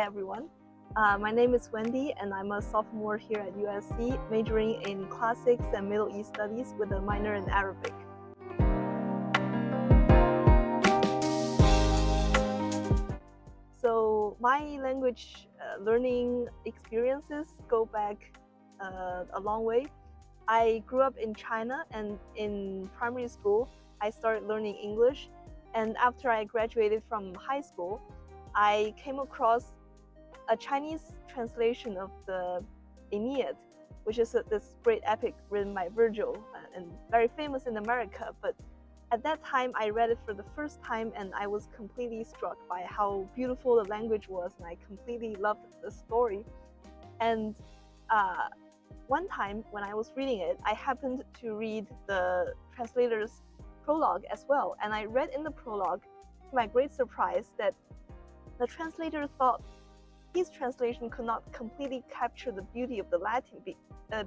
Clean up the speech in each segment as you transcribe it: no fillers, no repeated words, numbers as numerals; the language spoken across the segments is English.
everyone. My name is Wendy and I'm a sophomore here at USC, majoring in Classics and Middle East Studies with a minor in Arabic. So my language learning experiences go back a long way. I grew up in China, and in primary school, I started learning English. And after I graduated from high school, I came across a Chinese translation of the Aeneid, which is this great epic written by Virgil and very famous in America. But at that time, I read it for the first time, and I was completely struck by how beautiful the language was, and I completely loved the story. And one time when I was reading it, I happened to read the translator's prologue as well. And I read in the prologue, to my great surprise, that the translator thought his translation could not completely capture the beauty of the Latin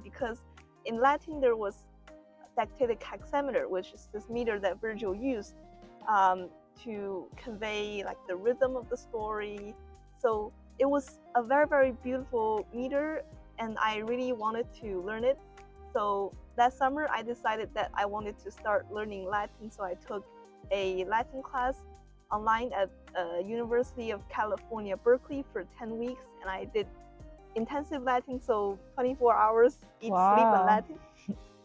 because in Latin there was dactylic hexameter, which is this meter that Virgil used to convey like the rhythm of the story. So it was a very, very beautiful meter, and I really wanted to learn it. So that summer I decided that I wanted to start learning Latin, so I took a Latin class online at University of California, Berkeley for 10 weeks, and I did intensive Latin, so 24 hours each sleep in Latin.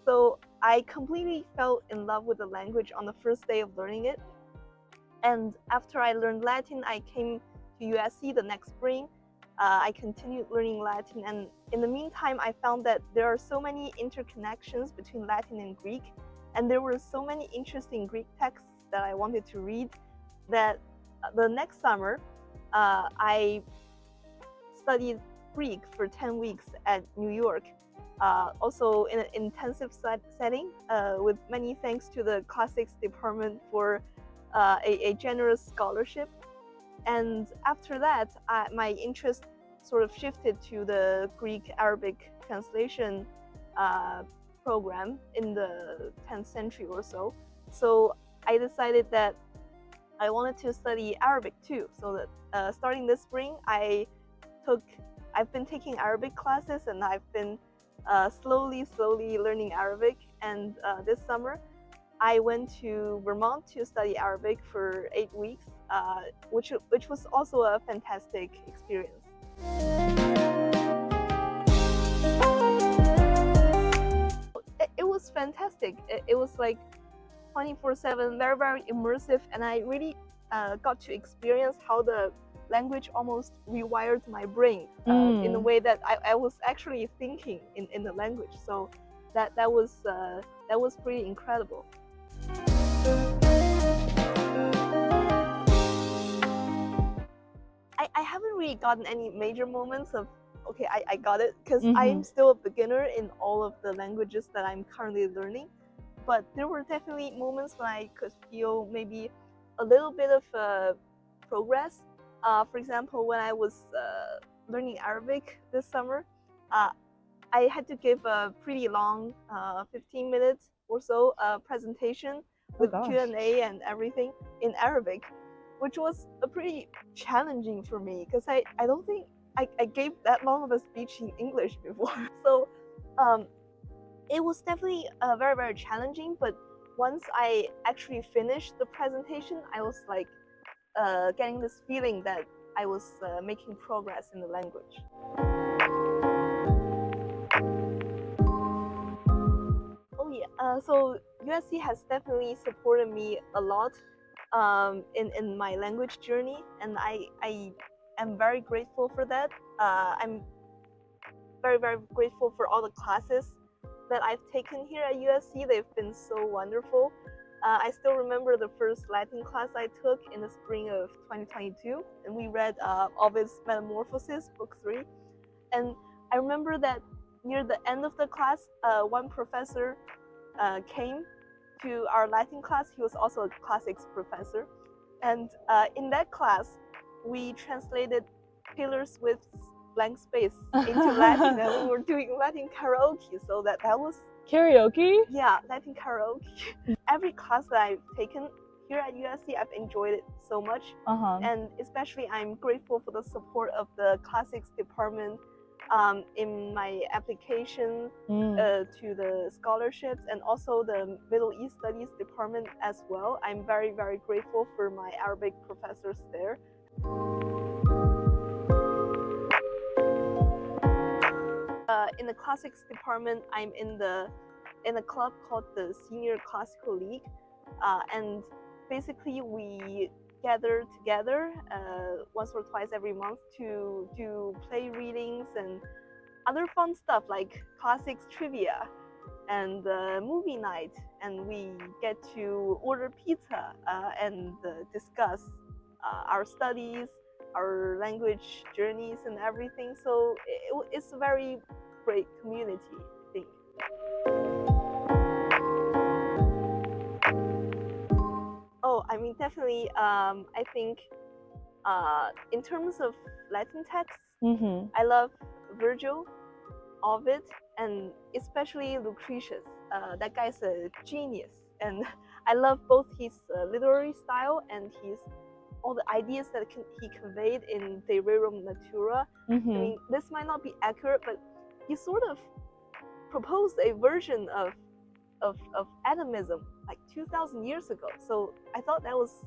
So I completely fell in love with the language on the first day of learning it. And after I learned Latin, I came to USC the next spring. I continued learning Latin, and in the meantime, I found that there are so many interconnections between Latin and Greek, and there were so many interesting Greek texts that I wanted to read, that the next summer, I studied Greek for 10 weeks at New York, also in an intensive setting, with many thanks to the classics department for a generous scholarship. And after that, my interest sort of shifted to the Greek-Arabic translation program in the 10th century or so. So I decided that I wanted to study Arabic too. So that starting this spring, I've been taking Arabic classes, and I've been slowly learning Arabic. And this summer, I went to Vermont to study Arabic for 8 weeks, which was also a fantastic experience. It was fantastic. It was like 24/7, very, very immersive, and I really got to experience how the language almost rewired my brain in a way that I was actually thinking in the language. So that was pretty incredible. I haven't really gotten any major moments of, okay, I got it, because I'm still a beginner in all of the languages that I'm currently learning. But there were definitely moments when I could feel maybe a little bit of progress. For example, when I was learning Arabic this summer, I had to give a pretty long 15 minutes or so presentation with Q&A and everything in Arabic, which was pretty challenging for me, because I don't think I gave that long of a speech in English before. So it was definitely very, very challenging, but once I actually finished the presentation, I was like getting this feeling that I was making progress in the language. Oh yeah, so USC has definitely supported me a lot in my language journey, and I am very grateful for that. I'm very, very grateful for all the classes that I've taken here at USC. They've been so wonderful. I still remember the first Latin class I took in the spring of 2022, and we read Ovid's Metamorphoses, book 3. And I remember that near the end of the class, one professor came to our Latin class. He was also a classics professor. And in that class, we translated Taylor Swift's Blank Space into Latin, and we were doing Latin karaoke. So that was karaoke? Yeah, Latin karaoke. Every class that I've taken here at USC, I've enjoyed it so much. And especially I'm grateful for the support of the classics department in my application to the scholarships, and also the Middle East Studies department as well. I'm very, very grateful for my Arabic professors there. In the classics department, I'm in a club called the Senior Classical League, and basically we gather together once or twice every month to do play readings and other fun stuff like classics trivia and movie night, and we get to order pizza and discuss our studies, our language journeys and everything. So it's a very great community, I think. Oh, I mean, definitely. I think in terms of Latin texts, I love Virgil, Ovid, and especially Lucretius. That guy's a genius, and I love both his literary style and all the ideas that he conveyed in De Rerum Natura. I mean, this might not be accurate, but he sort of proposed a version of atomism like 2,000 years ago. So I thought that was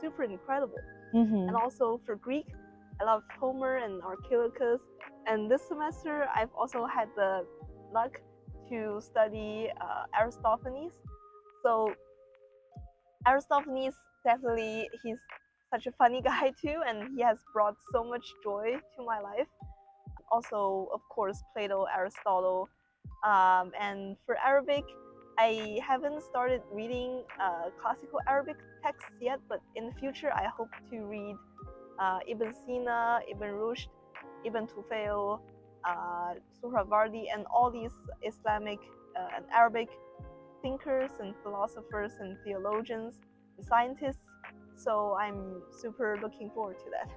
super incredible. And also for Greek, I love Homer and Archilochus. And this semester, I've also had the luck to study Aristophanes. So Aristophanes, definitely, he's such a funny guy too, and he has brought so much joy to my life. Also, of course, Plato, Aristotle. And for Arabic, I haven't started reading classical Arabic texts yet, but in the future, I hope to read Ibn Sina, Ibn Rushd, Ibn Tufayl, Suhrawardi, and all these Islamic and Arabic thinkers and philosophers and theologians, and scientists. So I'm super looking forward to that.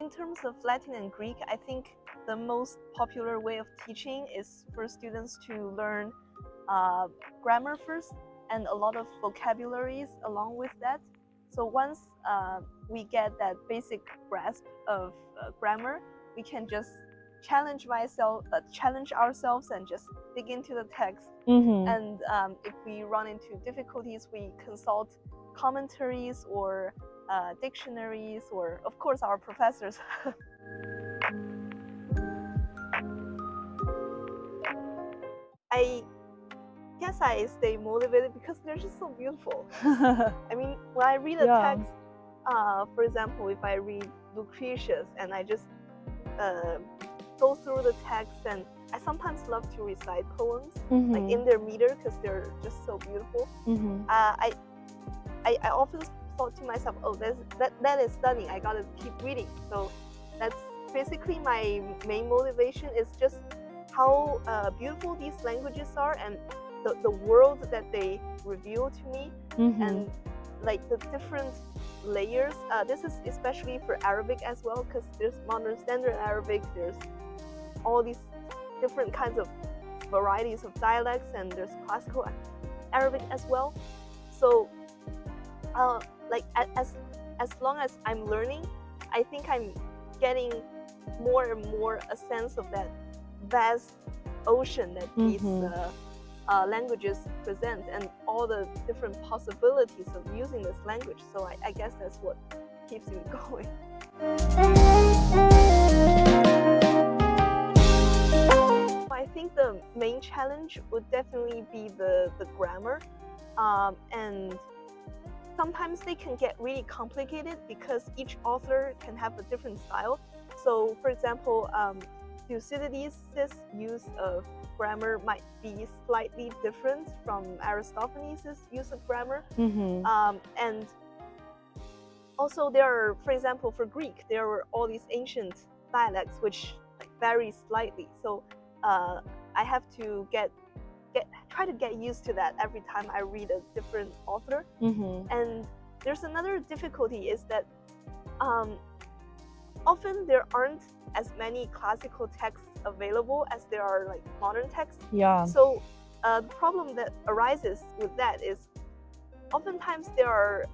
In terms of Latin and Greek, I think the most popular way of teaching is for students to learn grammar first and a lot of vocabularies along with that. So once we get that basic grasp of grammar, we can just challenge ourselves and just dig into the text. And if we run into difficulties, we consult commentaries or dictionaries, or of course our professors. I guess I stay motivated because they're just so beautiful. I mean, when I read a text, for example, if I read Lucretius and I just go through the text, and I sometimes love to recite poems like in their meter because they're just so beautiful. I often thought to myself, oh, that is stunning, I gotta keep reading. So that's basically my main motivation, is just how beautiful these languages are and the world that they reveal to me, and like the different layers. This is especially for Arabic as well, because there's modern standard Arabic, there's all these different kinds of varieties of dialects, and there's classical Arabic as well. So like as long as I'm learning, I think I'm getting more and more a sense of that vast ocean that these languages present, and all the different possibilities of using this language. So I guess that's what keeps me going. I think the main challenge would definitely be the grammar, and sometimes they can get really complicated because each author can have a different style. So for example, Thucydides' use of grammar might be slightly different from Aristophanes' use of grammar. And also there are, for example, for Greek, there were all these ancient dialects which vary slightly. So I have to try to get used to that every time I read a different author. And there's another difficulty, is that often there aren't as many classical texts available as there are like modern texts. So the problem that arises with that is oftentimes there are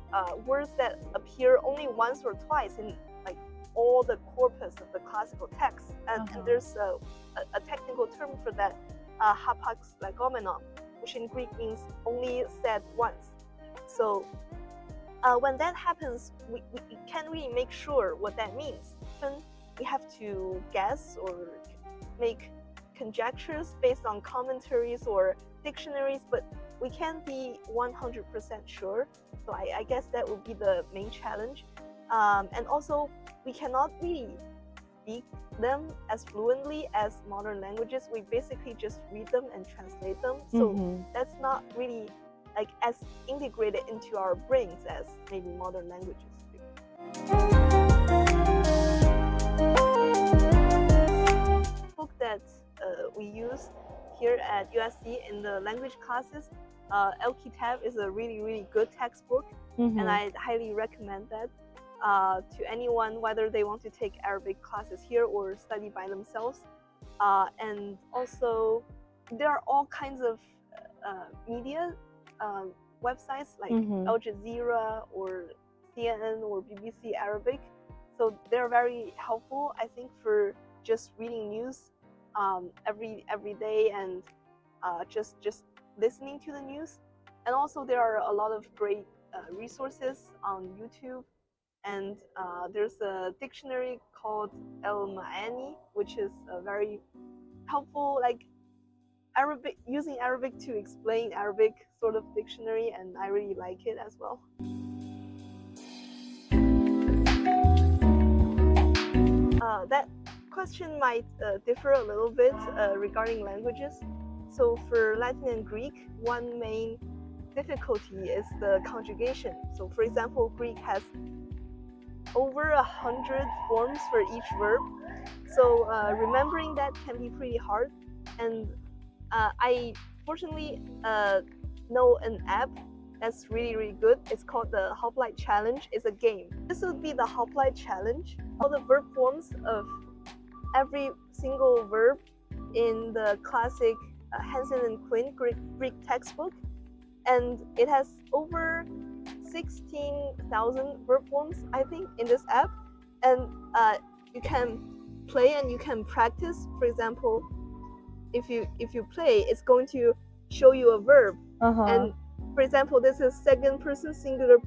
words that appear only once or twice in like all the corpus of the classical text, and there's a technical term for that, hapax legomenon, which in Greek means only said once. So when that happens, we can't really make sure what that means. Often we have to guess or make conjectures based on commentaries or dictionaries, but we can't be 100% sure. So I guess that would be the main challenge. And also, we cannot really speak them as fluently as modern languages. We basically just read them and translate them. So that's not really like as integrated into our brains as maybe modern languages do. Book that we use here at USC in the language classes, El-Kitab is a really good textbook, and I highly recommend that to anyone, whether they want to take Arabic classes here or study by themselves. And also, there are all kinds of media websites like Al Jazeera or CNN or BBC Arabic. So they're very helpful, I think, for just reading news every day and just listening to the news. And also there are a lot of great resources on YouTube. And there's a dictionary called El Ma'ani, which is a very helpful, like Arabic, using Arabic to explain Arabic sort of dictionary, and I really like it as well. That question might differ a little bit regarding languages. So for Latin and Greek, one main difficulty is the conjugation. So for example, Greek has over 100 forms for each verb. So remembering that can be pretty hard. And I fortunately know an app that's really good. It's called the Hoplite Challenge. It's a game. This would be the Hoplite Challenge. All the verb forms of every single verb in the classic Hansen and Quinn Greek textbook. And it has over 16,000 verb forms, I think, in this app. And you can play and you can practice. For example, if you play, it's going to show you a verb. And for example, this is second person singular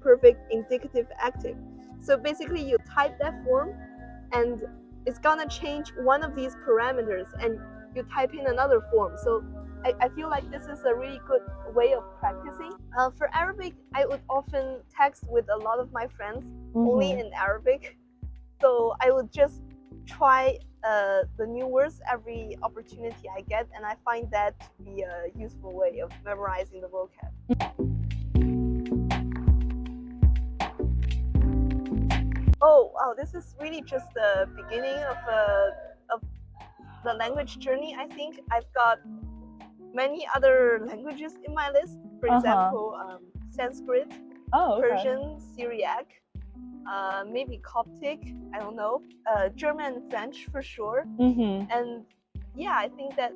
perfect indicative active. So basically you type that form and it's gonna change one of these parameters and you type in another form. So I feel like this is a really good way of practicing. For Arabic, I would often text with a lot of my friends only in Arabic. So I would just try the new words every opportunity I get, and I find that to be a useful way of memorizing the vocab. Oh wow, this is really just the beginning of the language journey. I think I've got many other languages in my list. For example, Sanskrit, Persian, Syriac, maybe Coptic, I don't know, German and French for sure. And yeah, I think that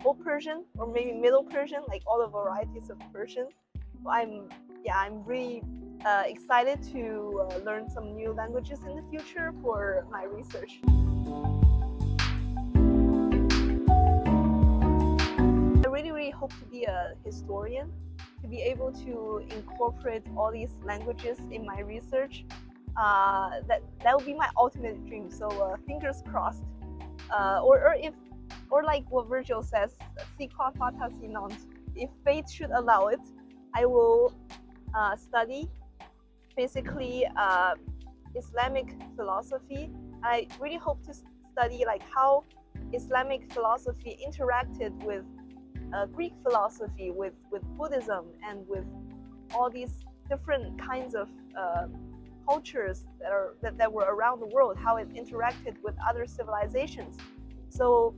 Old Persian or maybe Middle Persian, like all the varieties of Persian. So I'm really excited to learn some new languages in the future for my research. I really hope to be a historian, to be able to incorporate all these languages in my research. That would be my ultimate dream. So fingers crossed. Or like what Virgil says, si qua fata si non. If fate should allow it, I will study basically Islamic philosophy. I really hope to study like how Islamic philosophy interacted with Greek philosophy, with Buddhism, and with all these different kinds of cultures that were around the world, how it interacted with other civilizations. So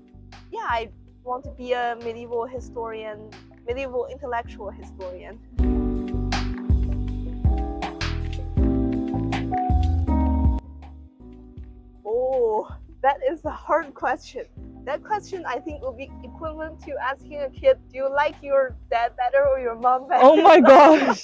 yeah, I want to be a medieval historian, medieval intellectual historian. Oh, that is a hard question. That question I think will be equivalent to asking a kid, do you like your dad better or your mom better? Oh my gosh.